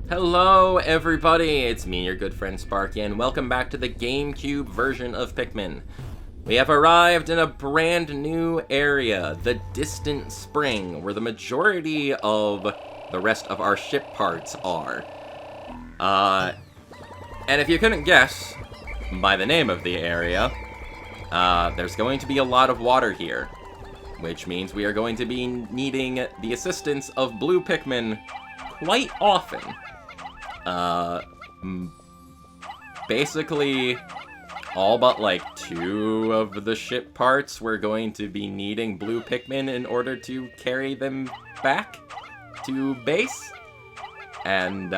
Hello everybody, it's me, your good friend Sparky, and welcome back to the Gamecube version of Pikmin. We have arrived in a brand new area, the Distant Spring, where the majority of the rest of our ship parts are. And if you couldn't guess by the name of the area, there's going to be a lot of water here, which means we are going to be needing the assistance of blue Pikmin quite often. Basically, all but like 2 of the ship parts we're going to be needing blue Pikmin in order to carry them back to base. And,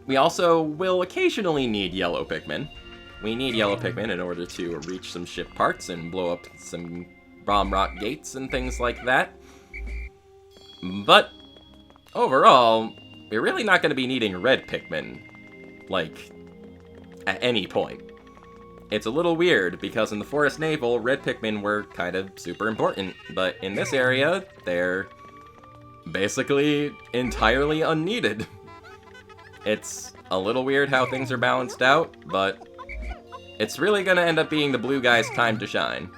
we also will occasionally need yellow Pikmin. We need yellow Pikmin in order to reach some ship parts and blow up some bomb rock gates and things like that. But overall, we're really not going to be needing red Pikmin, like, at any point. It's a little weird, because in the Forest Naval, red Pikmin were kind of super important, but in this area, they're basically entirely unneeded. It's a little weird how things are balanced out, but it's really going to end up being the blue guy's time to shine.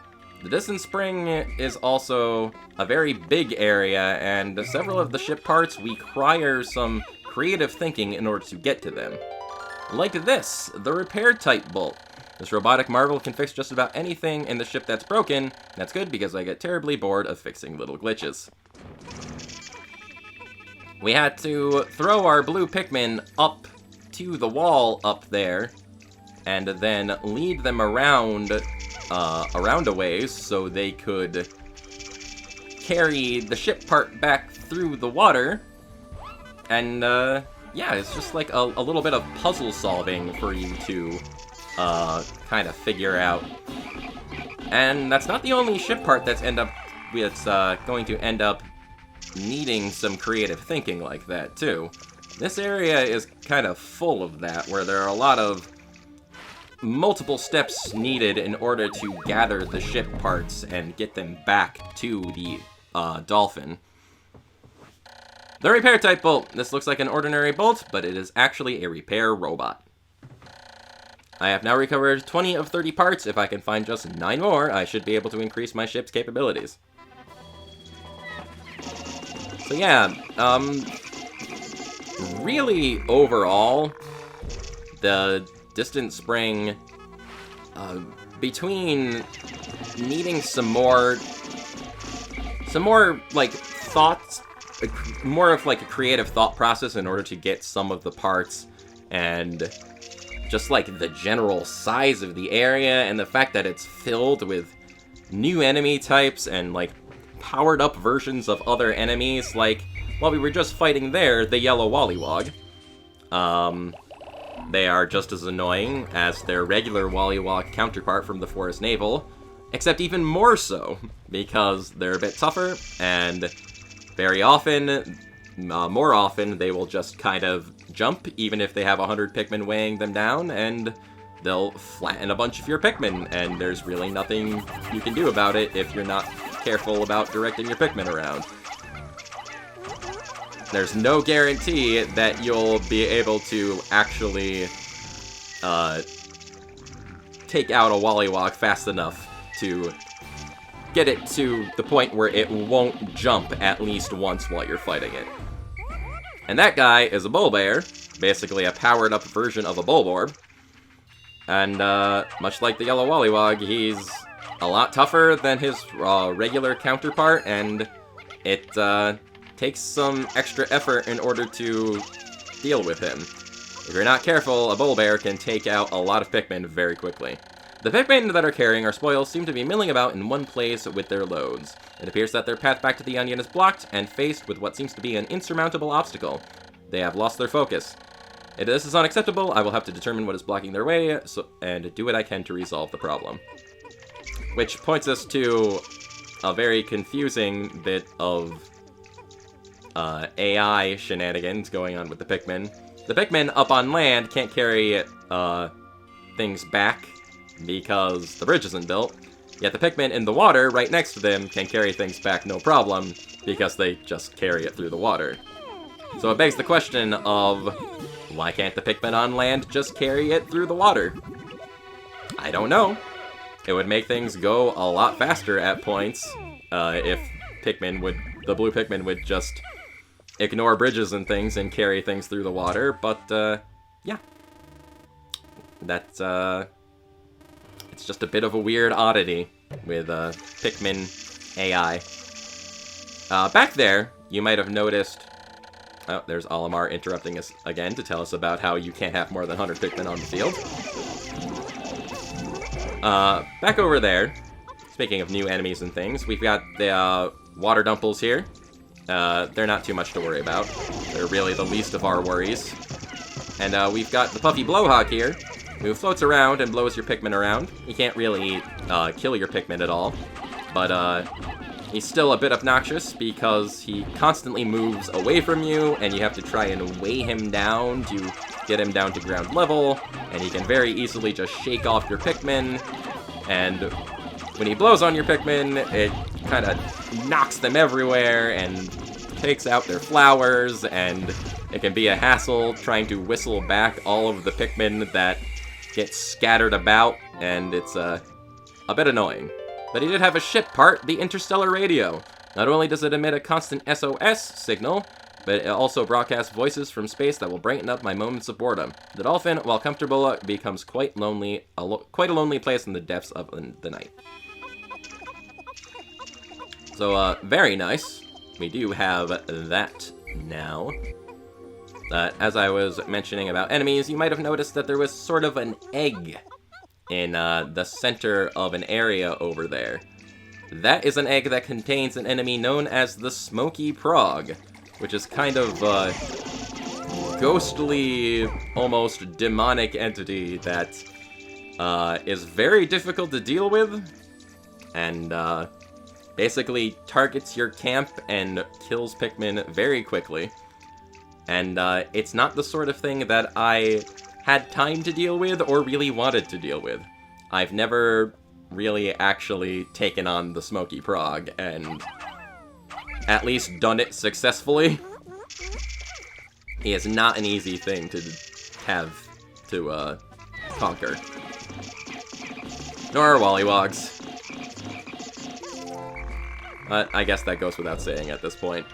The Distant Spring is also a very big area, and several of the ship parts require some creative thinking in order to get to them. Like this, the repair type bolt. This robotic marvel can fix just about anything in the ship that's broken. That's good because I get terribly bored of fixing little glitches. We had to throw our blue Pikmin up to the wall up there, and then lead them around a ways so they could carry the ship part back through the water. And, yeah, it's just like a little bit of puzzle solving for you to, kind of figure out. And that's not the only ship part that's going to end up needing some creative thinking like that, too. This area is kind of full of that, where there are a lot of multiple steps needed in order to gather the ship parts and get them back to the dolphin. The repair type bolt. This looks like an ordinary bolt, but it is actually a repair robot. I have now recovered 20 of 30 parts. If I can find just 9 more, I should be able to increase my ship's capabilities. So yeah, really overall, the Distant Spring, between needing some more, like, thoughts, more of, like, a creative thought process in order to get some of the parts, and just, like, the general size of the area, and the fact that it's filled with new enemy types, and, like, powered-up versions of other enemies, like, while we were just fighting there, the yellow Wollywog. They are just as annoying as their regular Wollywog counterpart from the Forest Naval, except even more so, because they're a bit tougher, and very often, more often, they will just kind of jump, even if they have 100 Pikmin weighing them down, and they'll flatten a bunch of your Pikmin, and there's really nothing you can do about it if you're not careful about directing your Pikmin around. There's no guarantee that you'll be able to actually take out a Wollywog fast enough to get it to the point where it won't jump at least once while you're fighting it. And that guy is a Bullbear, basically a powered-up version of a Bulborb. And much like the yellow Wollywog, he's a lot tougher than his regular counterpart, and it takes some extra effort in order to deal with him. If you're not careful, a Bullbear can take out a lot of Pikmin very quickly. The Pikmin that are carrying our spoils seem to be milling about in one place with their loads. It appears that their path back to the Onion is blocked and faced with what seems to be an insurmountable obstacle. They have lost their focus. If this is unacceptable, I will have to determine what is blocking their way and do what I can to resolve the problem. Which points us to a very confusing bit of AI shenanigans going on with the Pikmin. The Pikmin up on land can't carry things back because the bridge isn't built, yet the Pikmin in the water right next to them can carry things back no problem because they just carry it through the water. So it begs the question of, why can't the Pikmin on land just carry it through the water? I don't know. It would make things go a lot faster at points, if the blue Pikmin would just ignore bridges and things and carry things through the water, but, yeah. That's, it's just a bit of a weird oddity with, Pikmin AI. Back there, you might have noticed... Oh, there's Olimar interrupting us again to tell us about how you can't have more than 100 Pikmin on the field. Back over there, speaking of new enemies and things, we've got the, water dumples here. They're not too much to worry about. They're really the least of our worries. And, we've got the Puffy Blowhog here, who floats around and blows your Pikmin around. He can't really, kill your Pikmin at all, but, he's still a bit obnoxious because he constantly moves away from you, and you have to try and weigh him down to get him down to ground level, and he can very easily just shake off your Pikmin, and when he blows on your Pikmin, it kind of knocks them everywhere and takes out their flowers, and it can be a hassle trying to whistle back all of the Pikmin that get scattered about, and it's a bit annoying. But he did have a ship part, the interstellar radio. Not only does it emit a constant SOS signal, but it also broadcasts voices from space that will brighten up my moments of boredom. The dolphin, while comfortable, becomes quite a lonely place in the depths of the night. So, very nice. We do have that now. As I was mentioning about enemies, you might have noticed that there was sort of an egg in the center of an area over there. That is an egg that contains an enemy known as the Smoky Prog, which is kind of ghostly, almost demonic entity that is very difficult to deal with, and basically targets your camp and kills Pikmin very quickly. And it's not the sort of thing that I had time to deal with or really wanted to deal with. I've never really actually taken on the Smoky Prog and at least done it successfully. He is not an easy thing to have to conquer. Nor are Wollywogs. But I guess that goes without saying at this point.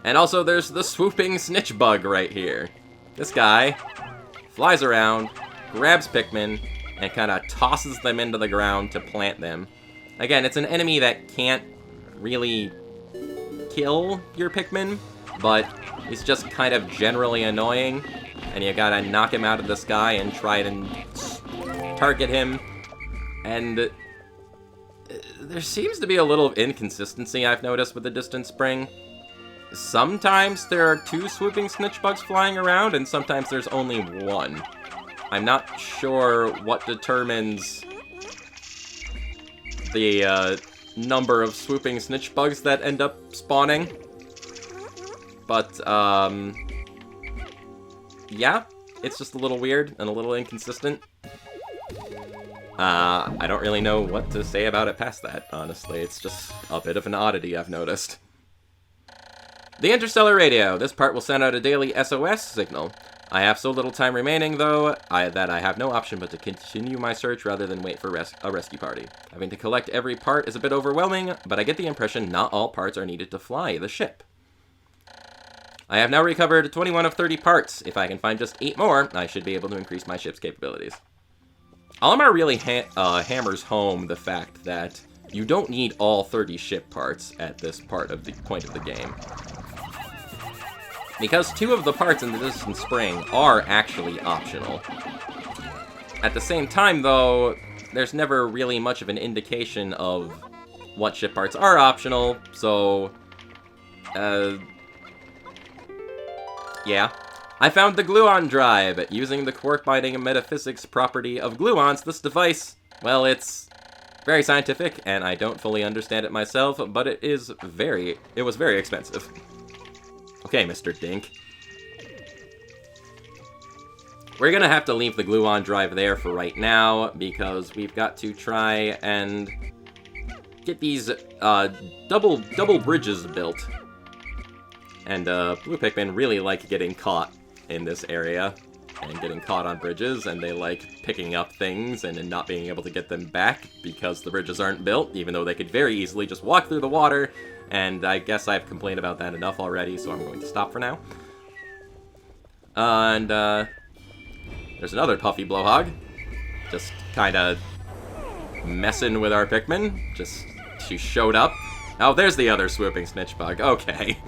And also there's the swooping snitch bug right here. This guy flies around, grabs Pikmin, and kind of tosses them into the ground to plant them. Again, it's an enemy that can't really kill your Pikmin, but he's just kind of generally annoying, and you gotta knock him out of the sky and try and target him. And there seems to be a little inconsistency I've noticed with the Distant Spring. Sometimes there are 2 swooping snitch bugs flying around, and sometimes there's only 1. I'm not sure what determines the number of swooping snitch bugs that end up spawning. But, yeah, it's just a little weird and a little inconsistent. I don't really know what to say about it past that, honestly. It's just a bit of an oddity I've noticed. The interstellar radio. This part will send out a daily SOS signal. I have so little time remaining, though, that I have no option but to continue my search rather than wait for a rescue party. Having to collect every part is a bit overwhelming, but I get the impression not all parts are needed to fly the ship. I have now recovered 21 of 30 parts. If I can find just 8 more, I should be able to increase my ship's capabilities. Olimar really hammers home the fact that you don't need all 30 ship parts at this point of the game. Because 2 of the parts in the Distant Spring are actually optional. At the same time, though, there's never really much of an indication of what ship parts are optional, so... yeah. I found the gluon drive. Using the quark-binding metaphysics property of gluons, this device, well, it's very scientific, and I don't fully understand it myself, but it was very expensive. Okay, Mr. Dink. We're gonna have to leave the gluon drive there for right now, because we've got to try and get these double bridges built. And blue Pikmin really like getting caught in this area, and getting caught on bridges, and they like picking up things and then not being able to get them back because the bridges aren't built, even though they could very easily just walk through the water, and I guess I've complained about that enough already, so I'm going to stop for now. And there's another Puffy Blowhog, just kinda messing with our Pikmin. She showed up. Oh, there's the other swooping snitch bug. Okay.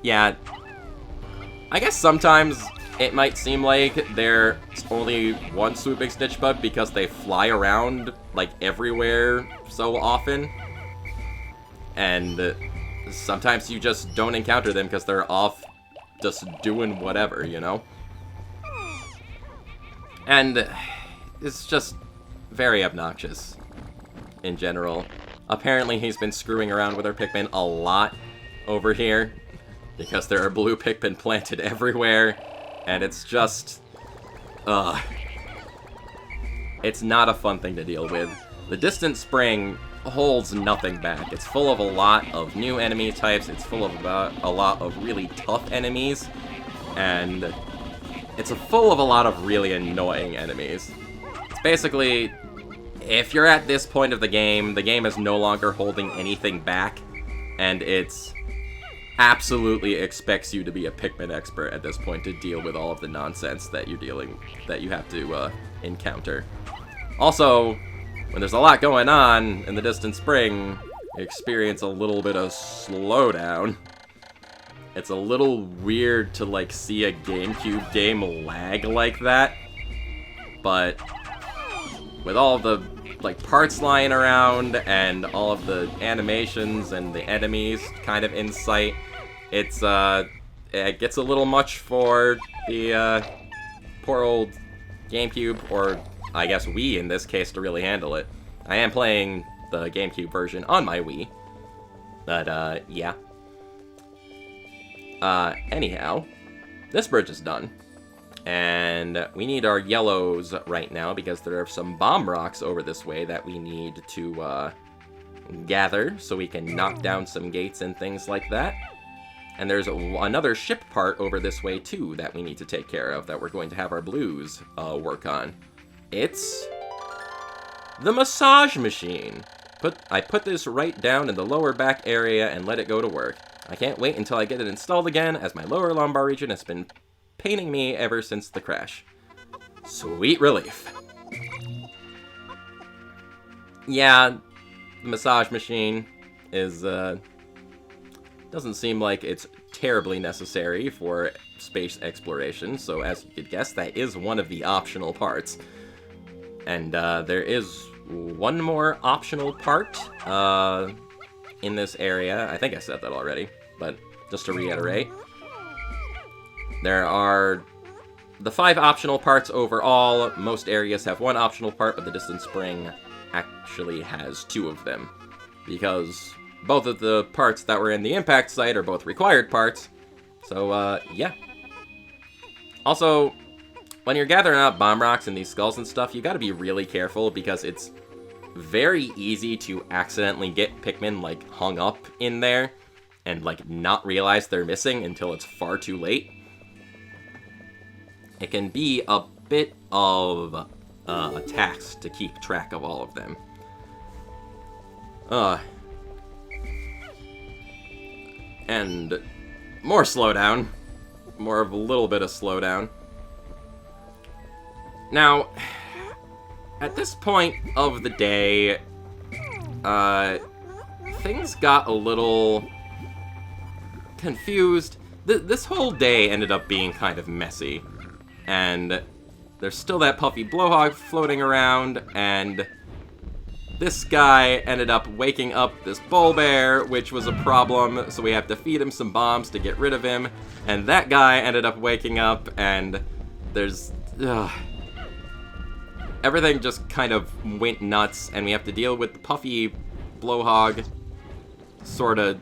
Yeah. I guess sometimes it might seem like there's only one swooping snitch bug because they fly around, like, everywhere so often. And sometimes you just don't encounter them because they're off just doing whatever, you know? And it's just very obnoxious in general. Apparently he's been screwing around with our Pikmin a lot over here because there are blue Pikmin planted everywhere, and it's just... it's not a fun thing to deal with. The Distant Spring holds nothing back. It's full of a lot of new enemy types, it's full of a lot of really tough enemies, and it's full of a lot of really annoying enemies. It's basically, if you're at this point of the game is no longer holding anything back, and it's absolutely expects you to be a Pikmin expert at this point to deal with all of the nonsense that you have to encounter. Also, when there's a lot going on in the Distant Spring, you experience a little bit of slowdown. It's a little weird to, like, see a GameCube game lag like that, but with all the, like, parts lying around and all of the animations and the enemies kind of in sight, it gets a little much for the poor old GameCube, or I guess Wii in this case, to really handle it. I am playing the GameCube version on my Wii, but yeah. Anyhow, this bridge is done, and we need our yellows right now because there are some bomb rocks over this way that we need to gather so we can knock down some gates and things like that. And there's another ship part over this way too that we need to take care of that we're going to have our blues work on. It's the massage machine. I put this right down in the lower back area and let it go to work. I can't wait until I get it installed again, as my lower lumbar region has been paining me ever since the crash. Sweet relief. Yeah, the massage machine is, doesn't seem like it's terribly necessary for space exploration, so as you could guess, that is one of the optional parts. And there is one more optional part in this area. I think I said that already, but just to reiterate, there are the 5 optional parts overall. Most areas have 1 optional part, but the Distant Spring actually has 2 of them, because both of the parts that were in the impact site are both required parts. So, yeah. Also, when you're gathering up bomb rocks and these skulls and stuff, you gotta be really careful, because it's very easy to accidentally get Pikmin, like, hung up in there and, like, not realize they're missing until it's far too late. It can be a bit of a task to keep track of all of them. And more slowdown. More of a little bit of slowdown. Now, at this point of the day, things got a little confused. This whole day ended up being kind of messy. And there's still that Puffy Blowhog floating around, and this guy ended up waking up this bull bear, which was a problem, so we have to feed him some bombs to get rid of him. And that guy ended up waking up, and there's... everything just kind of went nuts, and we have to deal with the Puffy Blowhog sort of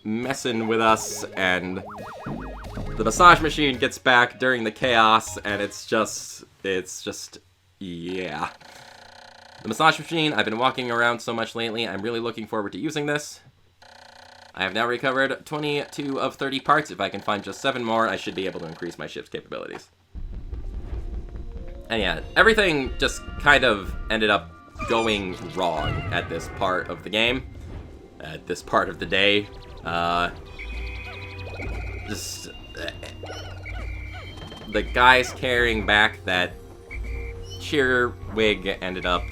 messing with us, and the massage machine gets back during the chaos, and it's just, yeah. The massage machine, I've been walking around so much lately, I'm really looking forward to using this. I have now recovered 22 of 30 parts. If I can find just 7 more, I should be able to increase my ship's capabilities. And yeah, everything just kind of ended up going wrong at this part of the game. At this part of the day. The guys carrying back that cheer wig ended up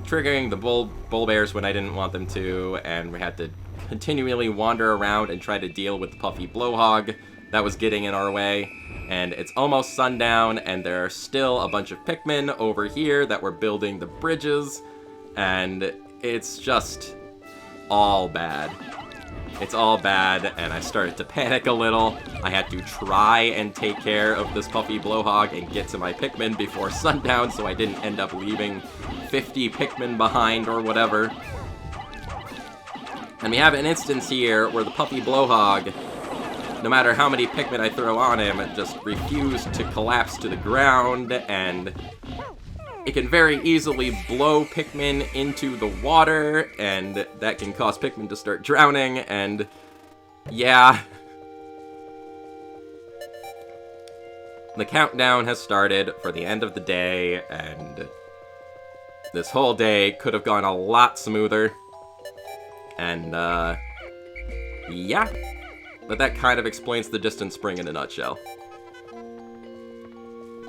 triggering the bull bears when I didn't want them to, and we had to continually wander around and try to deal with the Puffy Blowhog that was getting in our way. And it's almost sundown, and there are still a bunch of Pikmin over here that were building the bridges, and it's just all bad. It's all bad, and I started to panic a little. I had to try and take care of this Puffy Blowhog and get to my Pikmin before sundown so I didn't end up leaving 50 Pikmin behind or whatever. And we have an instance here where the Puffy Blowhog, no matter how many Pikmin I throw on him, just refused to collapse to the ground, and it can very easily blow Pikmin into the water, and that can cause Pikmin to start drowning, and yeah. The countdown has started for the end of the day, and this whole day could have gone a lot smoother. And, yeah. But that kind of explains the distant spring in a nutshell.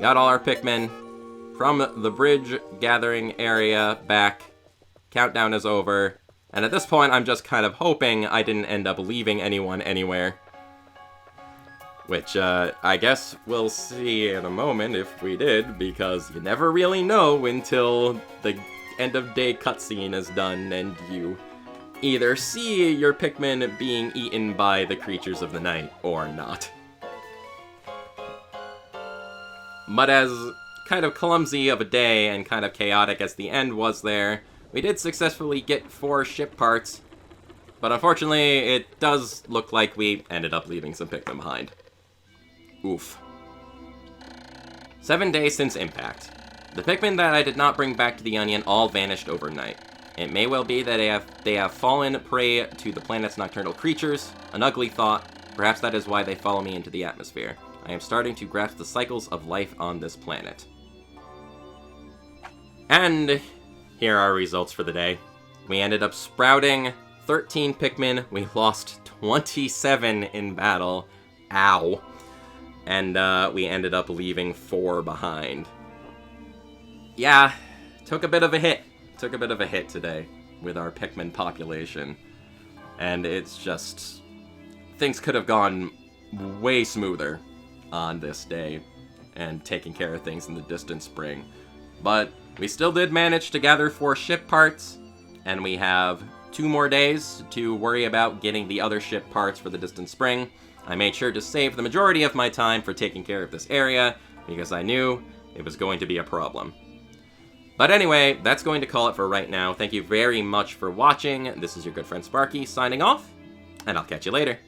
Got all our Pikmin from the bridge gathering area back. Countdown is over. And at this point, I'm just kind of hoping I didn't end up leaving anyone anywhere. Which, I guess we'll see in a moment if we did, because you never really know until the end of day cutscene is done and you either see your Pikmin being eaten by the creatures of the night or not. But as kind of clumsy of a day and kind of chaotic as the end was there, we did successfully get 4 ship parts, but unfortunately it does look like we ended up leaving some Pikmin behind. Oof. 7 days since impact. The Pikmin that I did not bring back to the Onion all vanished overnight. It may well be that they have fallen prey to the planet's nocturnal creatures, an ugly thought. Perhaps that is why they follow me into the atmosphere. I am starting to grasp the cycles of life on this planet. And here are our results for the day. We ended up sprouting 13 Pikmin. We lost 27 in battle. Ow. And we ended up leaving 4 behind. Yeah, took a bit of a hit. Took a bit of a hit today with our Pikmin population. And it's just... things could have gone way smoother on this day and taking care of things in the distant spring. But we still did manage to gather 4 ship parts, and we have 2 more days to worry about getting the other ship parts for the distant spring. I made sure to save the majority of my time for taking care of this area, because I knew it was going to be a problem. But anyway, that's going to call it for right now. Thank you very much for watching. This is your good friend Sparky, signing off, and I'll catch you later.